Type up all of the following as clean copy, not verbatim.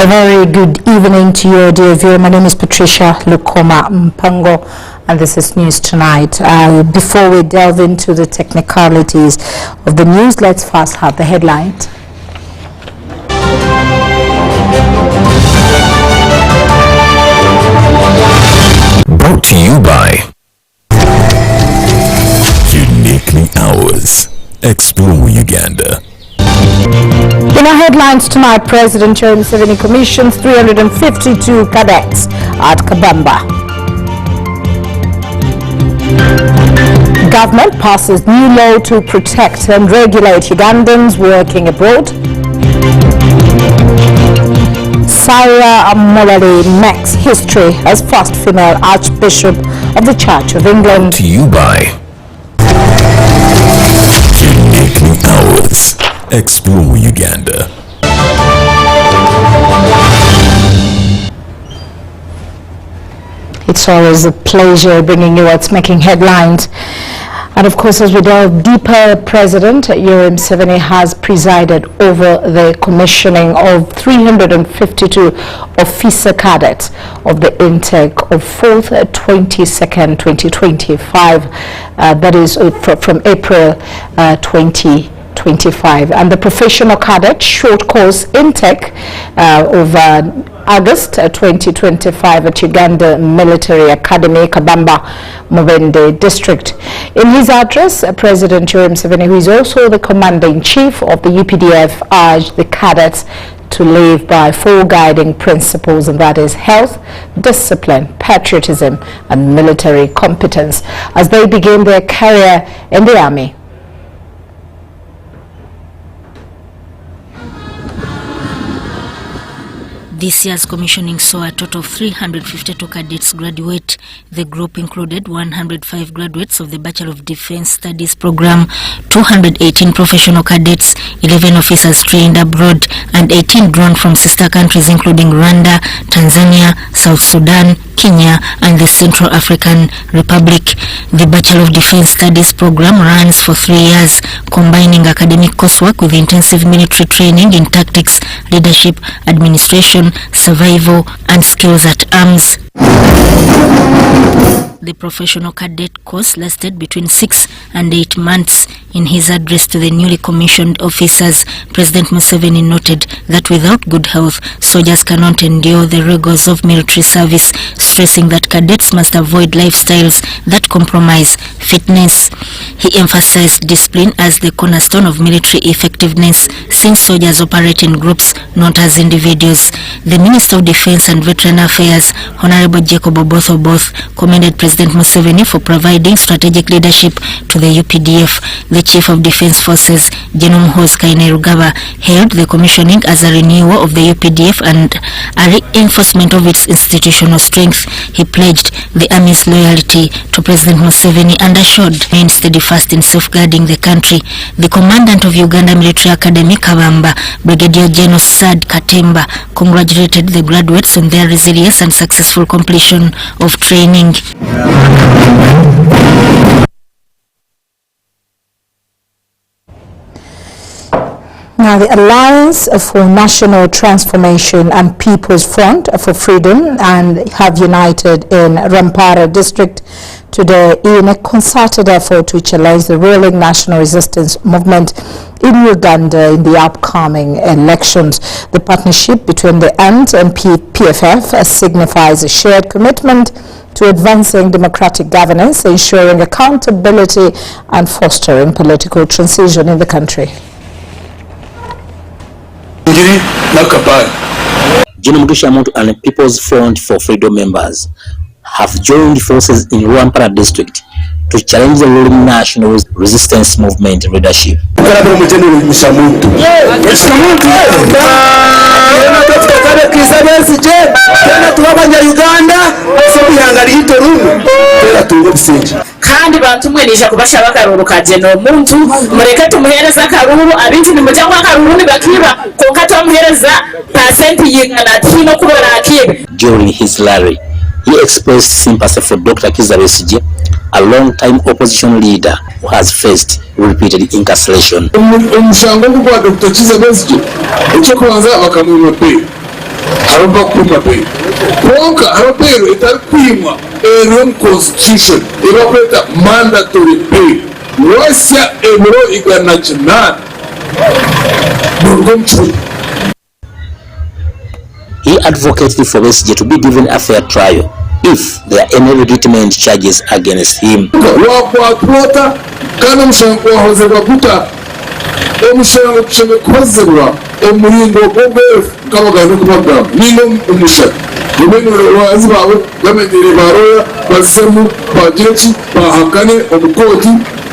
A very good evening to you, dear viewer. My name is Patricia Lukoma Mpango, and this is News Tonight. Before we delve into the technicalities of the news, let's first have the headlines. Brought to you by Uniquely Ours. Explore Uganda. In our headlines tonight, President Yoweri Museveni commissions 352 cadets at Kabamba. Government passes new law to protect and regulate Ugandans working abroad. Sarah Molali makes history as first female Archbishop of the Church of England. To you by Uniquely Ours. Explore Uganda. It's always a pleasure bringing you what's making headlines. And of course, as we delve deeper, President Yoweri Museveni has presided over the commissioning of 352 officer cadets of the intake of 4th, 22nd, 2025. That is from April 2025. And the professional cadet short course intake of August 2025 at Uganda Military Academy, Kabamba, Mubende District. In his address, President Yoweri Museveni, who is also the Commander-in-Chief of the UPDF, urged the cadets to live by 4 guiding principles, and that is health, discipline, patriotism, and military competence as they begin their career in the Army. This year's commissioning saw a total of 352 cadets graduate. The group included 105 graduates of the Bachelor of Defense Studies program, 218 professional cadets, 11 officers trained abroad, and 18 drawn from sister countries including Rwanda, Tanzania, South Sudan, Kenya, and the Central African Republic. The Bachelor of Defense Studies program runs for 3 years, combining academic coursework with intensive military training in tactics, leadership, administration, survival, and skills at arms. The professional cadet course lasted between 6 and 8 months. In his address to the newly commissioned officers, President Museveni noted that without good health, soldiers cannot endure the rigors of military service, stressing that cadets must avoid lifestyles that compromise fitness. He emphasized discipline as the cornerstone of military effectiveness, since soldiers operate in groups, not as individuals. The Minister of Defense and Veteran Affairs, Honorable Jacob Oboth, commended President Museveni for providing strategic leadership to the UPDF. The Chief of Defense Forces, General Muhoozi Kainerugaba, hailed the commissioning as a renewal of the UPDF and a reinforcement of its institutional strength. He pledged the Army's loyalty to President Museveni and assured remained steadfast in safeguarding the country. The Commandant of Uganda Military Academy, Kabamba, Brigadier General Sad Katemba, congratulated the graduates on their resilience and successful completion of training. Now, the Alliance for National Transformation and People's Front for Freedom and have united in Rampara District today in a concerted effort to challenge the ruling national resistance movement in Uganda in the upcoming elections. The partnership between the ANT and PFF signifies a shared commitment to advancing democratic governance, ensuring accountability and fostering political transition in the country. General Mugisha and People's Front for Freedom members have joined forces in Rampara District to challenge the ruling national resistance movement leadership. kandi bantumwenisha kubashaba karuru kageno muntu mureke tumuhereza karuru abintu nimujyangwa karuru nibakiba konka tumuhereza percent yingana tino kubona akibe. During his rally, he expressed sympathy for Dr. Kizza Besigye, a long-time opposition leader who has faced repeated incarceration. Omushango kwa Dr. Kizza Besigye ekyo kwanza bakamwima pe harumva kuma bail konka haro bail itari kwimwa Rome constitution ibakweta mandatory bail wasya emuro igana chinani He advocated for Besigye to be given a fair trial if there are any legitimate charges against him. Wakwatwota kana mushango wahoze baguta omushango kushemezerwa omuringo gobwe kabagano kubagamba nino umusha Rumenero wazi bawe bamenyere baroya basemu bajechi bahakane omukoti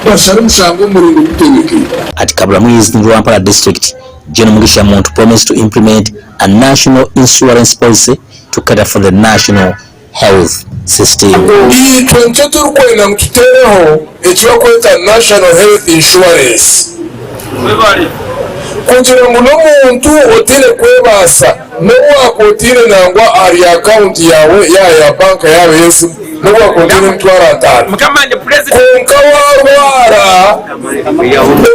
bashara mushango muringo gutegeke. At Kabramwizi in Rwampara district, General Mugisha Muntu promised to implement a national insurance policy to cater for the national health system. Itonche turukwenda mtutereho ekiba kweta national health insurance. Kugira ngo n'omuntu otine kwebasa n'owakotire nangwa ari account yawe ya banka yawe yesu n'owakotire mutwara atanu konka warwara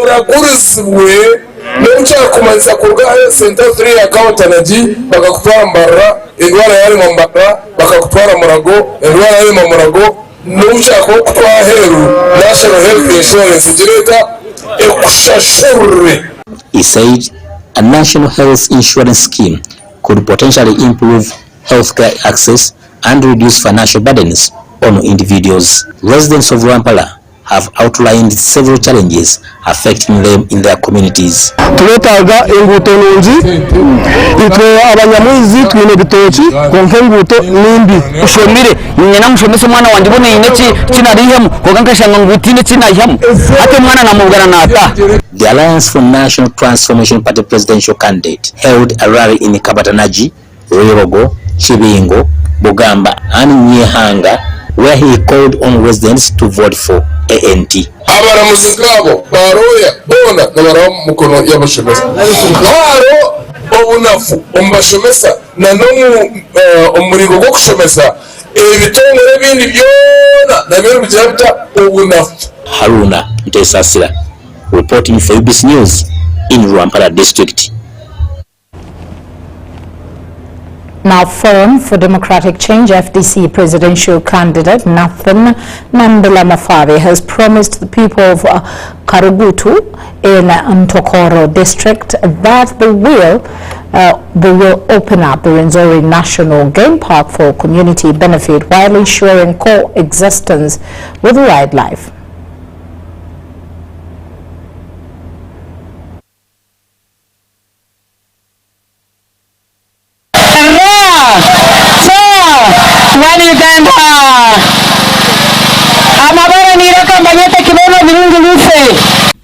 uragurizwe n'ucyakumanza kurwa center 3 account anaji bakakutwara mbarra indwara yari mu mbarra bakakutwara murago indwara yari mu murago n'ucyako kutwara heru national health insurance jireta ekushashurre. He said a national health insurance scheme could potentially improve healthcare access and reduce financial burdens on individuals. Residents of Rwampara have outlined several challenges affecting them in their communities. Tuletaga enguto nungi itwe abanyamwizi twine bitoki konke enguto nimbi ushomire nyina mushomese mwana wanje bone ineki kinarihemu kogankashanga ngutine kinayihemu ate mwana namugana nata. The Alliance for National Transformation Party presidential candidate held a rally in Kabatanaji, Ruyogo, Chibingo, Bugamba and Nyehanga, where he called on residents to vote for ANT. Abaramuzi ngabo baroya bona nabara mukono y'abashomesa haro obunafu ombashomesa na nomu omurigo go kushomesa ebitongore bindi byona nabero bijabita obunafu. Haruna Ntesasira reporting for UBC News in Rwampara district. Now, Forum for Democratic Change FDC presidential candidate Nathan Mandela Mafabi has promised the people of Karugutu in Ntokoro district that they will open up the Rwenzori National Game Park for community benefit while ensuring coexistence with wildlife.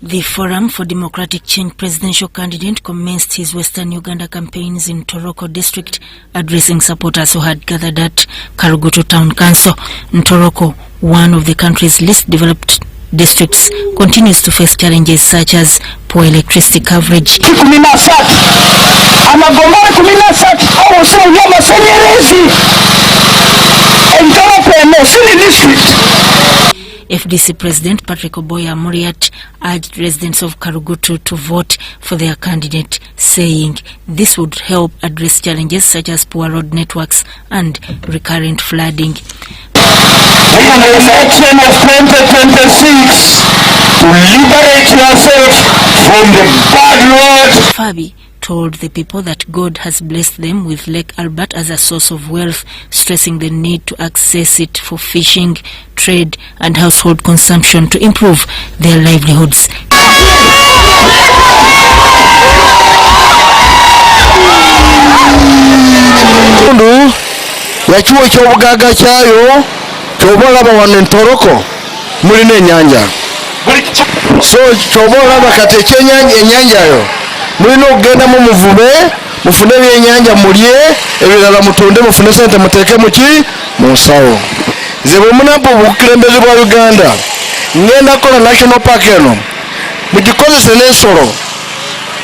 The Forum for Democratic Change presidential candidate commenced his Western Uganda campaigns in Toroko district, addressing supporters who had gathered at Karugutu Town Council. Toroko, one of the country's least developed districts, continues to face challenges such as poor electricity coverage. FDC President Patrick Muriat urged residents of Karugutu to vote for their candidate, saying this would help address challenges such as poor road networks and recurrent flooding. In the election of 2026, to liberate yourself from the bad road. Fabi told the people that God has blessed them with Lake Albert as a source of wealth, stressing the need to access it for fishing, trade and household consumption to improve their livelihoods. Yachuo chobugaga chayo chobola bawano Ntoroko mulina enyanja so chobola bakateche enyanja yo mulina okugenda mu muvube mufune ebyenyanja mulye ebirala mutunde mufune sente muteke muki munsawo ze bomunampo obukulembeze bwa Uganda ngenda kola national park eno mugikozese n'ensolo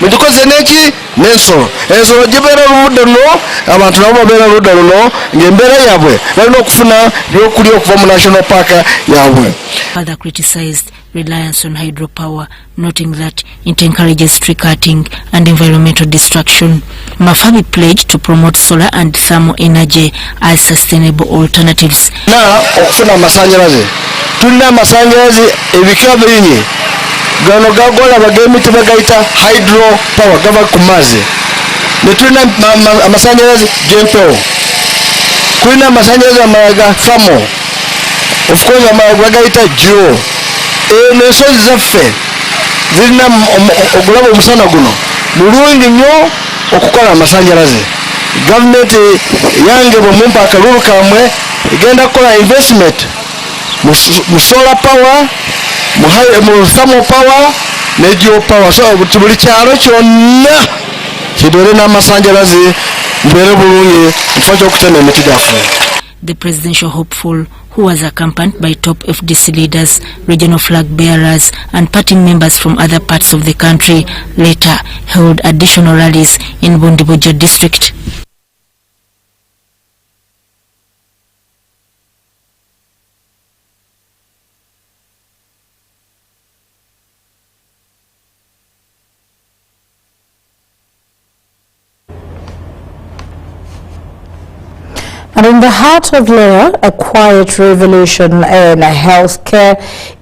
mugikoze neki n'ensolo gibeera oludda luno abantu nabo babeera oludda luno ng'embeera yaabwe balina okufuna ebyokulya okuva mu national park yaabwe. Further criticized reliance on hydropower, noting that it encourages tree cutting and environmental destruction. Mafabi pledged to promote solar and thermal energy as sustainable alternatives. Na okufuna amasanyalaze tulina amasanyalaze ebika bingi gano gagola bag'emiti bagayita hydro power gava ku mazzi ne tulina amasanyalaze g'empewo kulina amasanyalaze amalaga thermal of course amalaga bagayita geo n'ensozi zaffe zirina okulaba omusana guno mulungi nnyo okukola amasanyalaze. Gavumenti yange bwe mumpa akalulu kamwe egenda kukola investment mu solar power mu thermal power ne geo power, so buli kyalo kyonna kibeere n'amasanyalaze mbeere bulungi ekifo ky'okutema emiti gyaffe. The presidential hopeful, who was accompanied by top FDC leaders, regional flag bearers and party members from other parts of the country, later held additional rallies in Bundibuja district. And in the heart of Layer, a quiet revolution in healthcare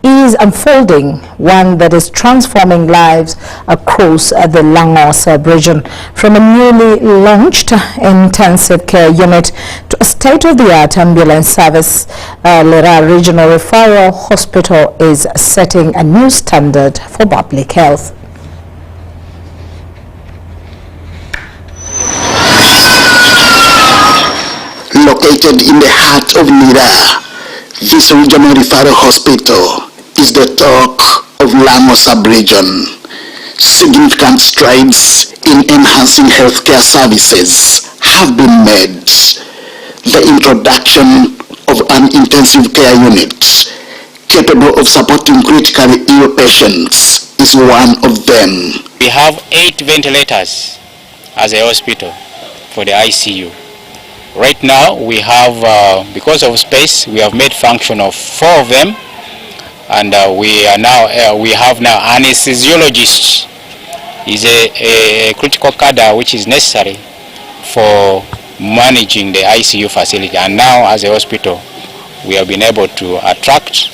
is unfolding, one that is transforming lives across the Langos region. From a newly launched intensive care unit to a state-of-the-art ambulance service, Lera Regional Referral Hospital is setting a new standard for public health. Located in the heart of Lira, this regional referral hospital is the talk of Langos sub-region. Significant strides in enhancing healthcare services have been made. The introduction of an intensive care unit capable of supporting critically ill patients is one of them. We have 8 ventilators as a hospital for the ICU. Right now we have, because of space, we have made function of 4 of them, and we have now anesthesiologist is a critical cadre which is necessary for managing the ICU facility. And now as a hospital we have been able to attract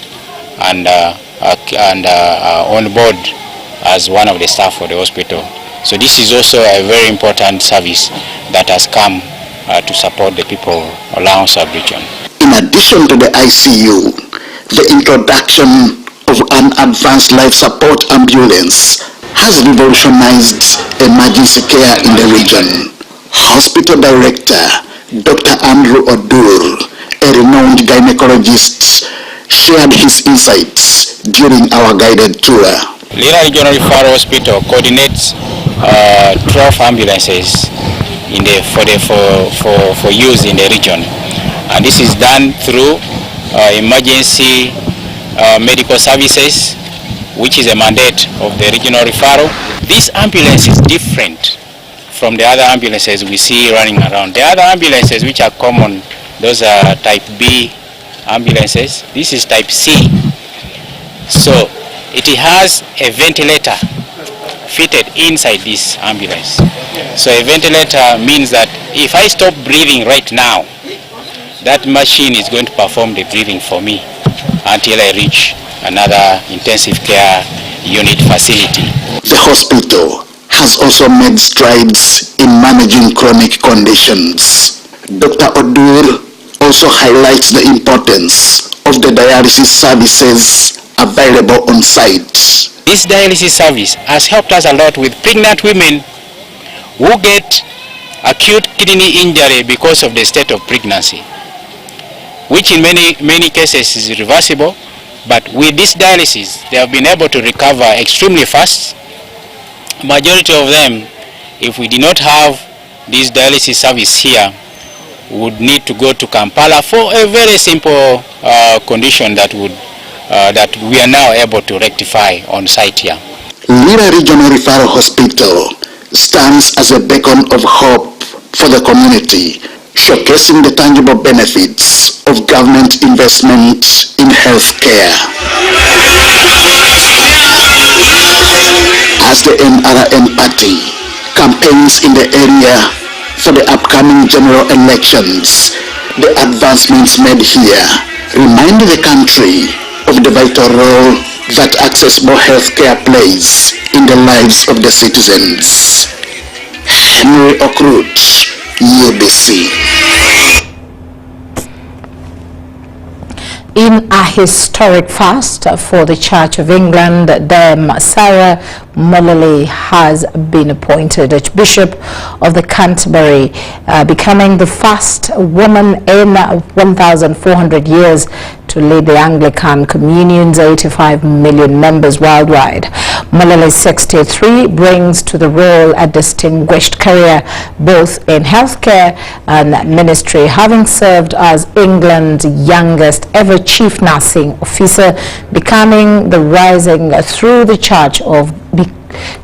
and on board as one of the staff for the hospital. So this is also a very important service that has come to support the people around sub-region. In addition to the ICU, the introduction of an advanced life support ambulance has revolutionized emergency care in the region. Hospital Director Dr. Andrew Odur, a renowned gynecologist, shared his insights during our guided tour. Lira Regional Referral Hospital coordinates 12 ambulances for use in the region, and this is done through emergency medical services, which is a mandate of the regional referral. This ambulance is different from the other ambulances we see running around. The other ambulances which are common, those are type B ambulances. This is type C. So it has a ventilator fitted inside this ambulance. So a ventilator means that if I stop breathing right now, that machine is going to perform the breathing for me until I reach another intensive care unit facility. The hospital has also made strides in managing chronic conditions. Dr. Odur also highlights the importance of the dialysis services available on site. This dialysis service has helped us a lot with pregnant women who get acute kidney injury because of the state of pregnancy, which in many cases is reversible, but with this dialysis they have been able to recover extremely fast. Majority of them, if we did not have this dialysis service here, would need to go to Kampala for a very simple condition that we are now able to rectify on site here. Lira Regional Referral Hospital stands as a beacon of hope for the community, showcasing the tangible benefits of government investment in healthcare. As the NRM party campaigns in the area for the upcoming general elections, the advancements made here remind the country of the vital role that accessible healthcare plays in the lives of the citizens. Henry Okrut, UBC. In a historic fast for the Church of England, Dame Sarah Mullally has been appointed Archbishop of the Canterbury, becoming the first woman in 1,400 years to lead the Anglican Communion's 85 million members worldwide. Mullally, 63, brings to the role a distinguished career both in healthcare and ministry, having served as England's youngest ever chief nursing officer, becoming the rising through the Church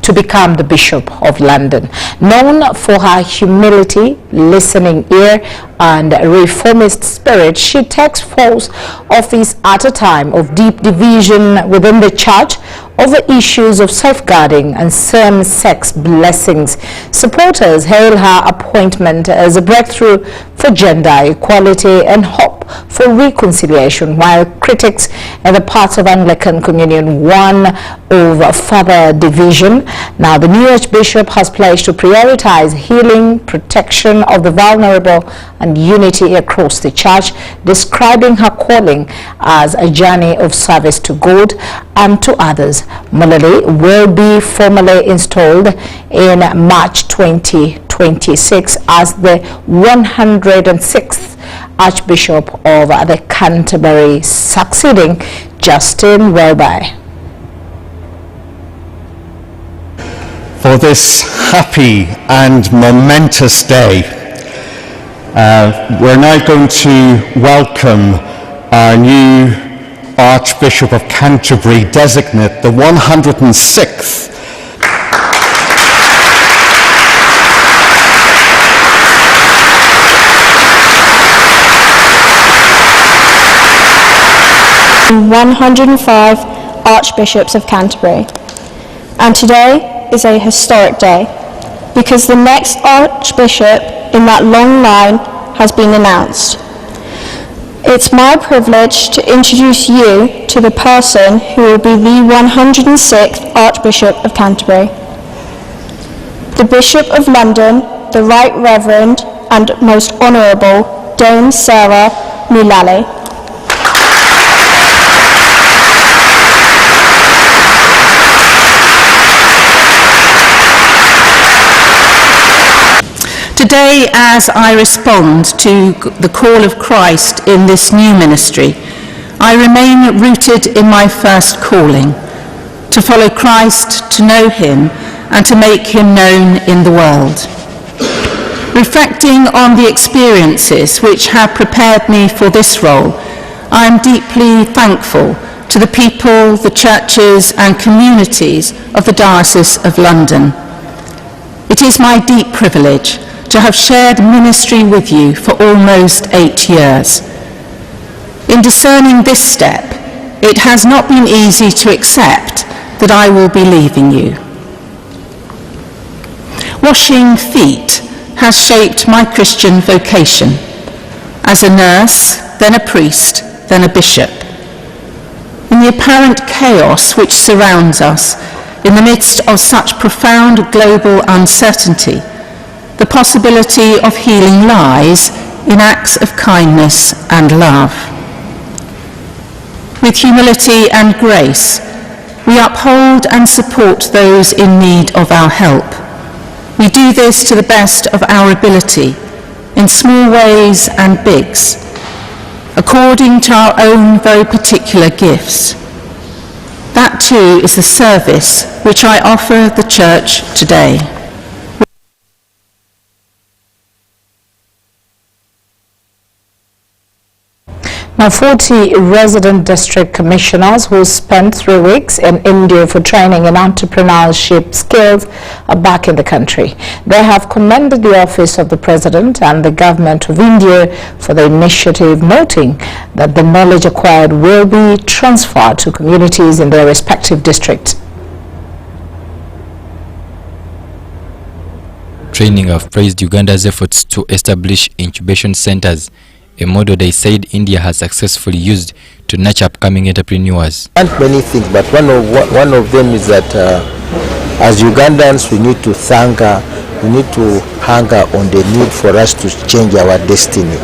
to become the Bishop of London. Known for her humility, listening ear, and reformist spirit, she takes force office at a time of deep division within the Church over issues of safeguarding and same-sex blessings. Supporters hail her appointment as a breakthrough for gender equality and hope for reconciliation, while critics in the parts of Anglican Communion warn of further division. Now, the new Archbishop has pledged to prioritize healing, protection of the vulnerable, and unity across the Church, describing her calling as a journey of service to God and to others. Mullally will be formally installed in March 2026 as the 106th Archbishop of the Canterbury, succeeding Justin Welby. For this happy and momentous day, we're now going to welcome our new Archbishop of Canterbury designate, the 106th ...105 Archbishops of Canterbury. And today is a historic day because the next Archbishop in that long line has been announced. It's my privilege to introduce you to the person who will be the 106th Archbishop of Canterbury. The Bishop of London, the Right Reverend and Most Honourable Dame Sarah Mullally. Today, as I respond to the call of Christ in this new ministry, I remain rooted in my first calling, to follow Christ, to know him, and to make him known in the world. Reflecting on the experiences which have prepared me for this role, I am deeply thankful to the people, the churches and communities of the Diocese of London. It is my deep privilege to have shared ministry with you for almost 8 years. In discerning this step, it has not been easy to accept that I will be leaving you. Washing feet has shaped my Christian vocation. As a nurse, then a priest, then a bishop. In the apparent chaos which surrounds us, in the midst of such profound global uncertainty, the possibility of healing lies in acts of kindness and love. With humility and grace, we uphold and support those in need of our help. We do this to the best of our ability, in small ways and bigs, according to our own very particular gifts. That too is the service which I offer the Church today. Now, 40 resident district commissioners who spent 3 weeks in India for training in entrepreneurship skills are back in the country. They have commended the Office of the President and the Government of India for the initiative, noting that the knowledge acquired will be transferred to communities in their respective districts. Training have praised Uganda's efforts to establish incubation centers, a model they said India has successfully used to nurture upcoming entrepreneurs. Many things, but one of them is that as Ugandans we need to hunger on the need for us to change our destiny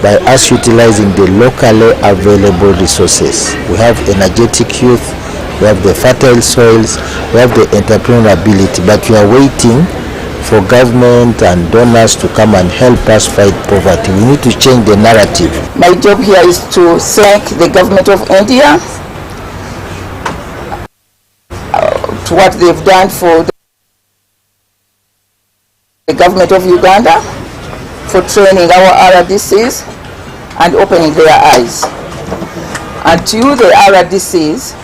by us utilizing the locally available resources. We have energetic youth, we have the fertile soils, we have the entrepreneurial ability, but we are waiting for government and donors to come and help us fight poverty. We need to change the narrative. My job here is to thank the government of India to what they've done for the government of Uganda for training our RDCs and opening their eyes. And to you, the RDCs,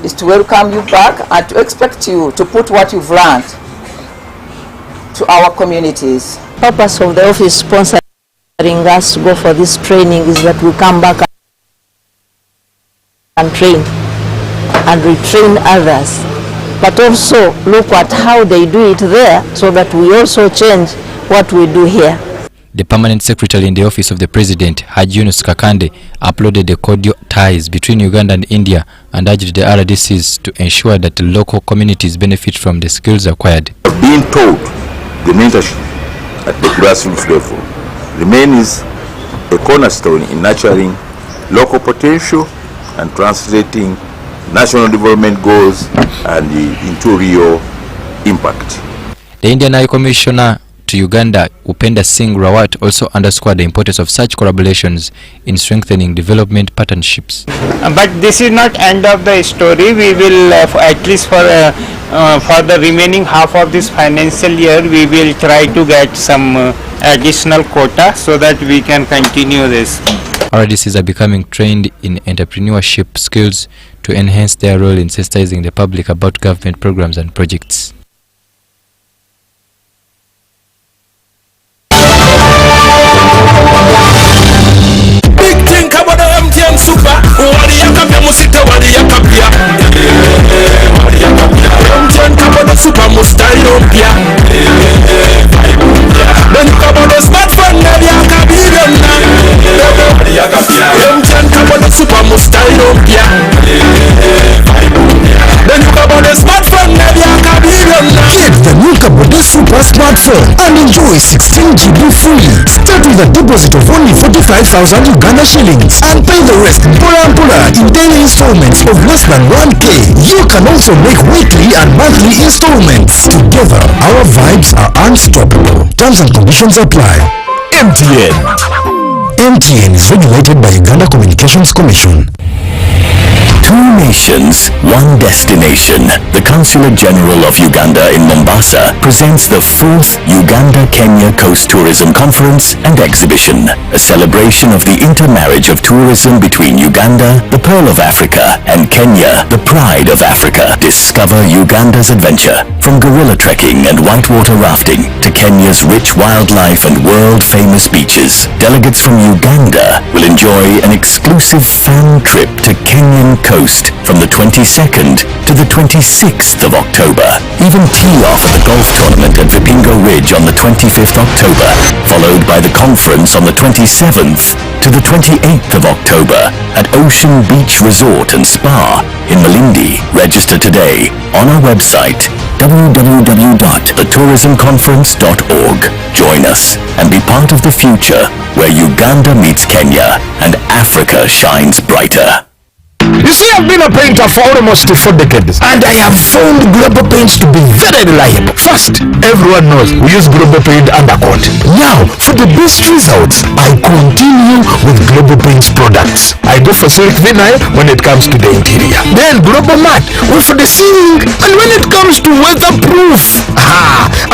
is to welcome you back and to expect you to put what you've learned to our communities. The purpose of the office sponsoring us to go for this training is that we come back and train and retrain others, but also look at how they do it there so that we also change what we do here. The permanent secretary in the Office of the President, Haji Yunus Kakande, uploaded the cordial ties between Uganda and India and urged the RDCs to ensure that the local communities benefit from the skills acquired. Being told the mentorship at the grassroots level remains a cornerstone in nurturing local potential and translating national development goals and into real impact. The Indian High Commissioner to Uganda, Upenda Singh Rawat, also underscored the importance of such collaborations in strengthening development partnerships. But this is not end of the story. We will, at least for the remaining half of this financial year, we will try to get some additional quota so that we can continue this. RDCs are becoming trained in entrepreneurship skills to enhance their role in sensitizing the public about government programs and projects. Smartphone and enjoy 16 GB free. Start with a deposit of only 45,000 Uganda shillings and pay the rest in daily installments of less than 1K. You can also make weekly and monthly installments. Together, our vibes are unstoppable. Terms and conditions apply. MTN. MTN is regulated by Uganda Communications Commission. Two nations, one destination. The Consulate General of Uganda in Mombasa presents the 4th Uganda-Kenya Coast Tourism Conference and Exhibition, a celebration of the intermarriage of tourism between Uganda, the Pearl of Africa, and Kenya, the Pride of Africa. Discover Uganda's adventure, from gorilla trekking and whitewater rafting to Kenya's rich wildlife and world-famous beaches. Delegates from Uganda will enjoy an exclusive fan trip to Kenyan coast from the 22nd to the 26th of October. Even tee off at the golf tournament at Vipingo Ridge on the 25th October, followed by the conference on the 27th to the 28th of October at Ocean Beach Resort and Spa in Malindi. Register today on our website www.thetourismconference.org. Join us and be part of the future where Uganda meets Kenya and Africa shines brighter. You see, I've been a painter for almost 4 decades, and I have found Global Paints to be very reliable. First, everyone knows we use Global Paint undercoat. Now, for the best results, I continue with Global Paints products. I go for silk vinyl when it comes to the interior. Then Global Matte for the ceiling, and when it comes to weatherproof,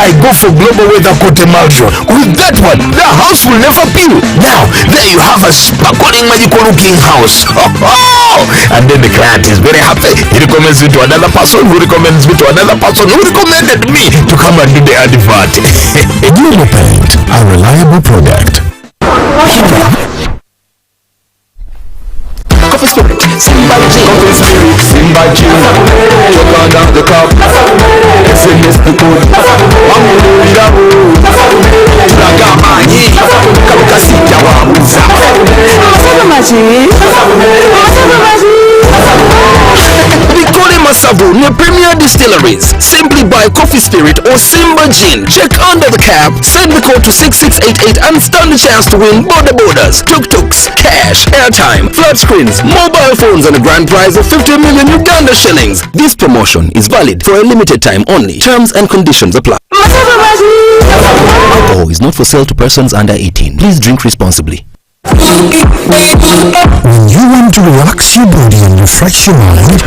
I go for global weather coat emulsion. With that one, the house will never peel. Now, there you have a sparkling magical looking house. And then the client is very happy. He recommends me to another person who recommends me to another person who recommended me to come and do the advert. Global Paint, a reliable product. Coffee Spirit, Simba G. Coffee Spirit, Simba G. Choke on down the cup. SMS the code. Ragamani. Kakasita wabuza. Bikole Masavu near Premier Distilleries. Simply buy Coffee Spirit or Simba Gin. Check under the cap, send the code to 6688 and stand the chance to win borders, tuk-tuks, cash, airtime, flat screens, mobile phones and a grand prize of 50 million Uganda shillings. This promotion is valid for a limited time only. Terms and conditions apply. Alcohol is not for sale to persons under 18. Please drink responsibly. When you want to relax your body and refresh your mind,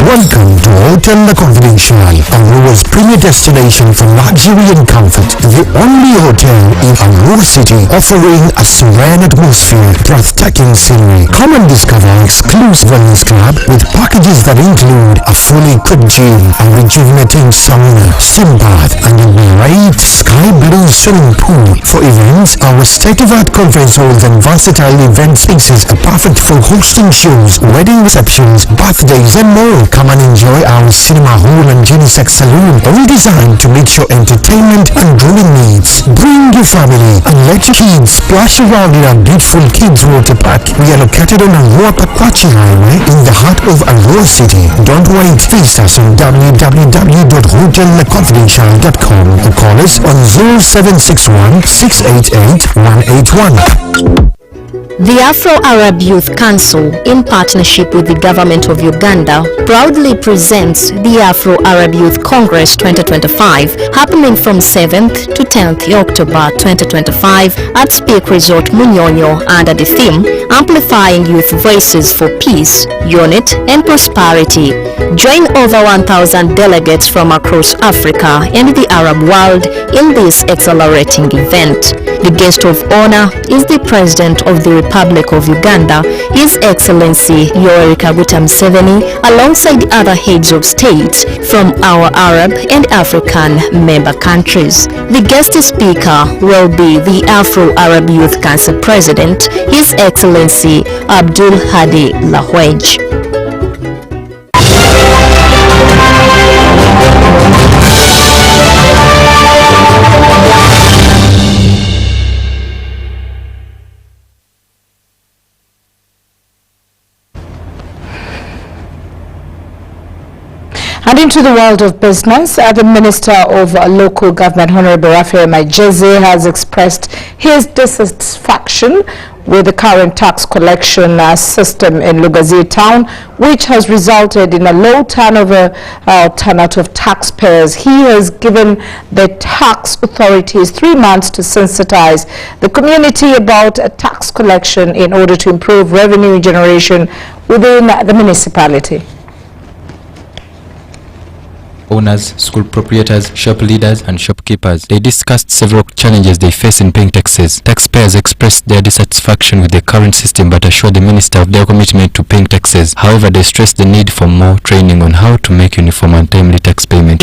welcome to Hotel La Confidential, Aroa's premier destination for luxury and comfort. The only hotel in Aroa City offering a serene atmosphere, breathtaking scenery. Come and discover exclusive wellness club with packages that include a fully equipped gym, a rejuvenating sauna, steam bath, and a great sky blue swimming pool. For events, our state-of-art conference halls and versatile event spaces are perfect for hosting shows, wedding receptions, birthdays, and more. Come and enjoy our cinema hall and unisex saloon, all designed to meet your entertainment and grooming needs. Bring your family and let your kids splash around in our beautiful kids water park. We are located on Aroa Pakwachi Highway in the heart of Aroa City. Don't wait, visit us on www.hotellaconfidential.com or call us on 0761 688 181. The Afro-Arab Youth Council, in partnership with the Government of Uganda, proudly presents the Afro-Arab Youth Congress 2025, happening from 7th to 10th October 2025 at Speak Resort Munyonyo under the theme, Amplifying Youth Voices for Peace, Unity and Prosperity. Join over 1,000 delegates from across Africa and the Arab world in this exhilarating event. The guest of honor is the President of the Republic of Uganda, His Excellency Yoweri Kaguta Museveni, alongside other heads of states from our Arab and African member countries. The guest speaker will be the Afro-Arab Youth Council President, His Excellency Abdul Hadi Lahwej. And into the world of business, the Minister of Local Government, Honorable Raphael Majeze, has expressed his dissatisfaction with the current tax collection system in Lugazir town, which has resulted in a low turnover turnout of taxpayers. He has given the tax authorities 3 months to sensitize the community about tax collection in order to improve revenue generation within the municipality. Owners, school proprietors, shop leaders and shopkeepers. They discussed several challenges they face in paying taxes. Taxpayers expressed their dissatisfaction with the current system but assured the minister of their commitment to paying taxes. However, they stressed the need for more training on how to make uniform and timely tax payment.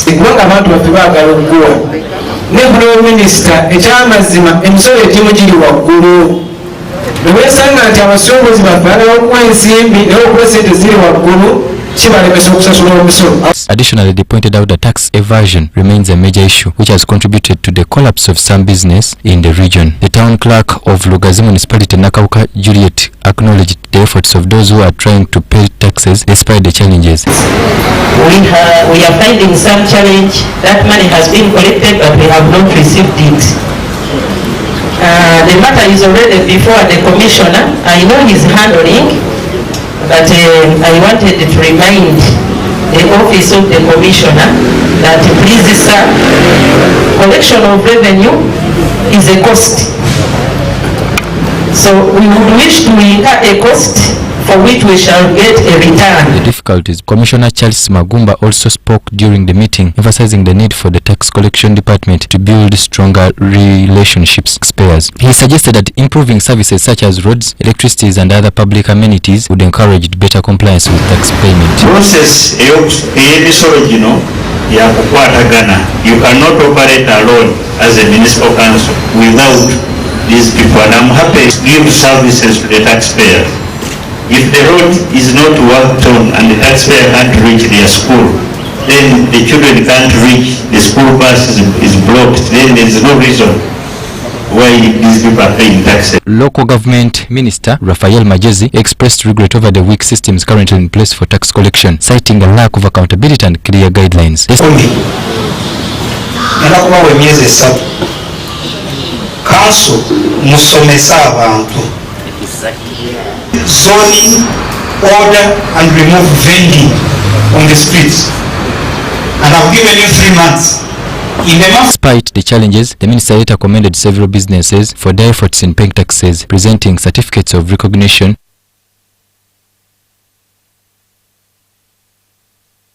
Kubanga abantu baffe baagala okuwa ne Prime Minister ekyamazima emisolo egimu giri waggulu ne weesanga nti abasuubuzi baffe balikuwa ensimbi naye okuwa sente ziri waggulu kibalemesa okusasula omusolo. Additionally, they pointed out that tax evasion remains a major issue which has contributed to the collapse of some business in the region. The town clerk of Lugazi Municipality, Nakauka Juliet, acknowledged the efforts of those who are trying to pay taxes despite the challenges. We are finding some challenge. That money has been collected but we have not received it. The matter is already before the commissioner. I know he's handling, but I wanted to remind the office of the commissioner that please, sir, collection of revenue is a cost. So we would wish to incur a cost for which we shall get a return. The difficulties. Commissioner Charles Magumba also spoke during the meeting, emphasizing the need for the tax collection department to build stronger relationships with taxpayers. He suggested that improving services such as roads, electricity and other public amenities would encourage better compliance with tax payment. Process you cannot operate alone as a municipal council without these people, and I'm happy to give services to the taxpayers. If the road is not worked on and the taxpayer can't reach their school, then the children can't reach, the school bus is blocked, then there's no reason why these people are paying taxes. Local Government Minister Raphael Majezi expressed regret over the weak systems currently in place for tax collection, citing a lack of accountability and clear guidelines. Council musomesa abantu zoning, order and remove vending on the streets, and I've given you 3 months. Despite the challenges, the minister later commended several businesses for their efforts in paying taxes, presenting certificates of recognition.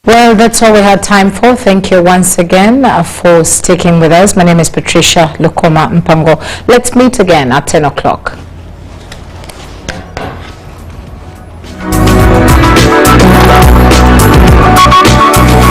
Well, that's all we had time for. Thank you once again for sticking with us. My name is Patricia Lukoma Mpango. Let's meet again at 10 o'clock.